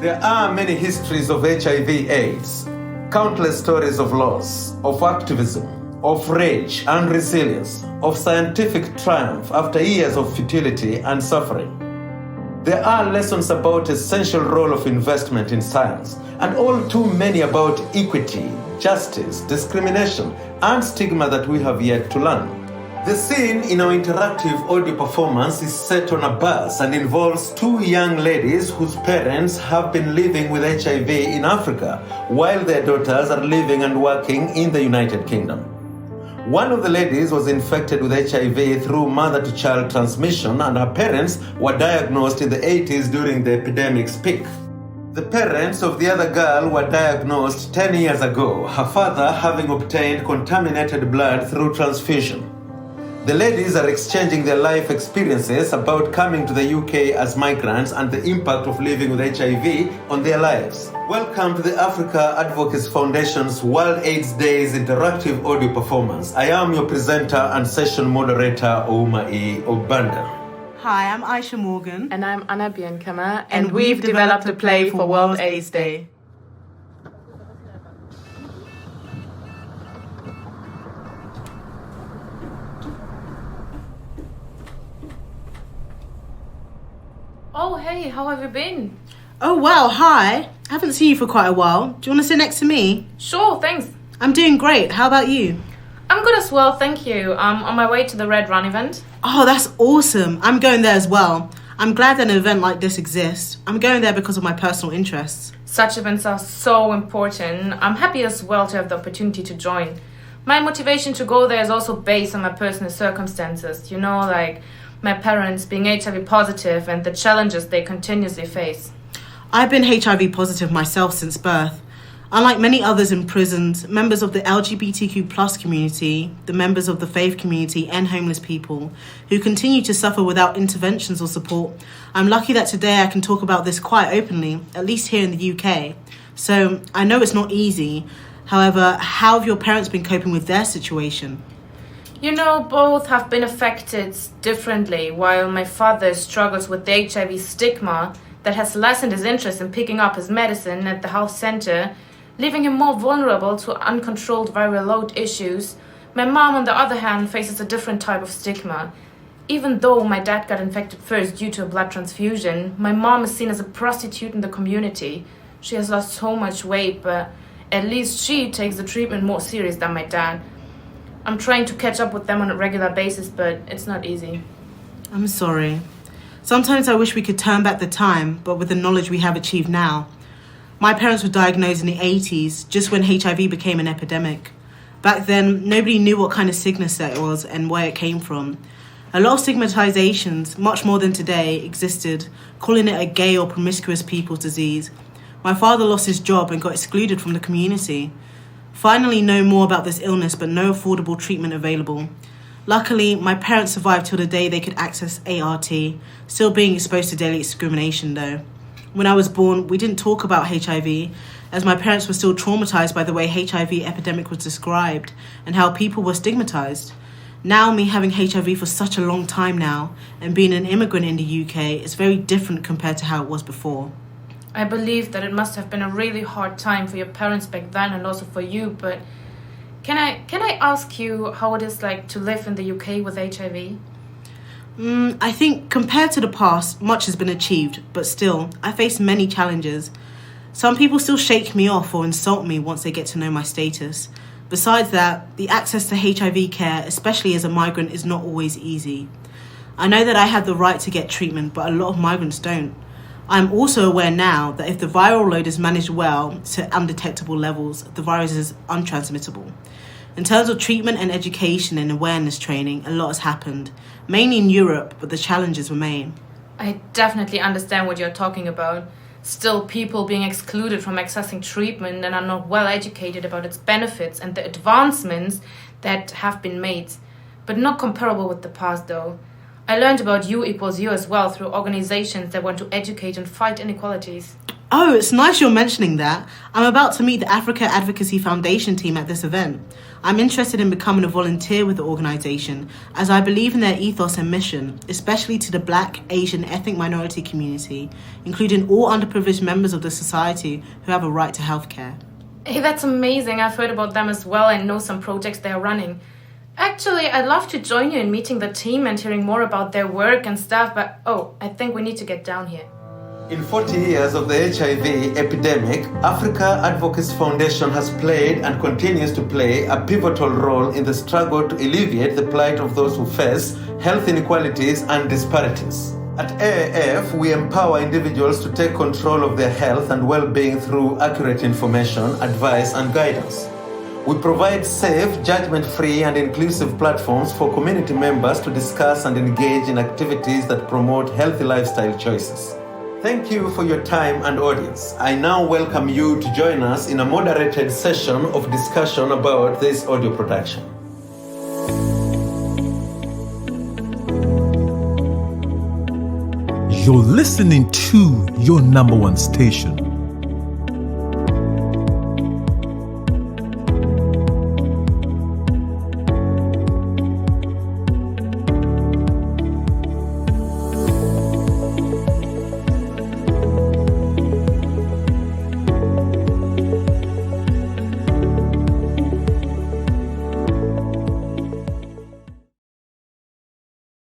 There are many histories of HIV/AIDS, countless stories of loss, of activism, of rage and resilience, of scientific triumph after years of futility and suffering. There are lessons about essential role of investment in science, and all too many about equity, justice, discrimination, and stigma that we have yet to learn. The scene in our interactive audio performance is set on a bus and involves two young ladies whose parents have been living with HIV in Africa, while their daughters are living and working in the United Kingdom. One of the ladies was infected with HIV through mother-to-child transmission, and her parents were diagnosed in the 80s during the epidemic's peak. The parents of the other girl were diagnosed 10 years ago, her father having obtained contaminated blood through transfusion. The ladies are exchanging their life experiences about coming to the UK as migrants and the impact of living with HIV on their lives. Welcome to the Africa Advocacy Foundation's World AIDS Days interactive audio performance. I am your presenter and session moderator, Oumai Obanda. Hi, I'm Aisha Morgan. And I'm Anna Bienkema, and we've developed a play for World AIDS Day. Oh, hey, how have you been? Oh, wow, hi. I haven't seen you for quite a while. Do you want to sit next to me? Sure, thanks. I'm doing great. How about you? I'm good as well, thank you. I'm on my way to the Red Run event. Oh, that's awesome. I'm going there as well. I'm glad that an event like this exists. I'm going there because of my personal interests. Such events are so important. I'm happy as well to have the opportunity to join. My motivation to go there is also based on my personal circumstances. You know, like my parents being HIV positive and the challenges they continuously face. I've been HIV positive myself since birth. Unlike many others in prisons, members of the LGBTQ+ community, the members of the faith community and homeless people who continue to suffer without interventions or support, I'm lucky that today I can talk about this quite openly, at least here in the UK. So I know it's not easy. However, how have your parents been coping with their situation? You know, both have been affected differently. While my father struggles with the HIV stigma that has lessened his interest in picking up his medicine at the health center, leaving him more vulnerable to uncontrolled viral load issues, my mom, on the other hand, faces a different type of stigma. Even though my dad got infected first due to a blood transfusion, my mom is seen as a prostitute in the community. She has lost so much weight, but at least she takes the treatment more serious than my dad. I'm trying to catch up with them on a regular basis, but it's not easy. I'm sorry. Sometimes I wish we could turn back the time, but with the knowledge we have achieved now. My parents were diagnosed in the 80s, just when HIV became an epidemic. Back then, nobody knew what kind of sickness that was and where it came from. A lot of stigmatizations, much more than today, existed, calling it a gay or promiscuous people's disease. My father lost his job and got excluded from the community. Finally know more about this illness, but no affordable treatment available. Luckily, my parents survived till the day they could access ART, still being exposed to daily discrimination though. When I was born, we didn't talk about HIV, as my parents were still traumatized by the way HIV-Epidemic was described and how people were stigmatized. Now, me having HIV for such a long time now and being an immigrant in the UK is very different compared to how it was before. I believe that it must have been a really hard time for your parents back then and also for you, but can I ask you how it is like to live in the UK with HIV? I think compared to the past, much has been achieved, but still, I face many challenges. Some people still shake me off or insult me once they get to know my status. Besides that, the access to HIV care, especially as a migrant, is not always easy. I know that I have the right to get treatment, but a lot of migrants don't. I'm also aware now that if the viral load is managed well to undetectable levels, the virus is untransmittable. In terms of treatment and education and awareness training, a lot has happened, mainly in Europe, but the challenges remain. I definitely understand what you're talking about. Still, people being excluded from accessing treatment and are not well educated about its benefits and the advancements that have been made, but not comparable with the past though. I learned about U equals U as well through organizations that want to educate and fight inequalities. Oh, it's nice you're mentioning that. I'm about to meet the Africa Advocacy Foundation team at this event. I'm interested in becoming a volunteer with the organisation as I believe in their ethos and mission, especially to the Black, Asian, ethnic minority community, including all underprivileged members of the society who have a right to healthcare. Hey, that's amazing. I've heard about them as well and know some projects they're running. Actually, I'd love to join you in meeting the team and hearing more about their work and stuff, but I think we need to get down here. In 40 years of the HIV epidemic, Africa Advocacy Foundation has played and continues to play a pivotal role in the struggle to alleviate the plight of those who face health inequalities and disparities. At AAF, we empower individuals to take control of their health and well-being through accurate information, advice, and guidance. We provide safe, judgment-free, and inclusive platforms for community members to discuss and engage in activities that promote healthy lifestyle choices. Thank you for your time and audience. I now welcome you to join us in a moderated session of discussion about this audio production. You're listening to your number one station,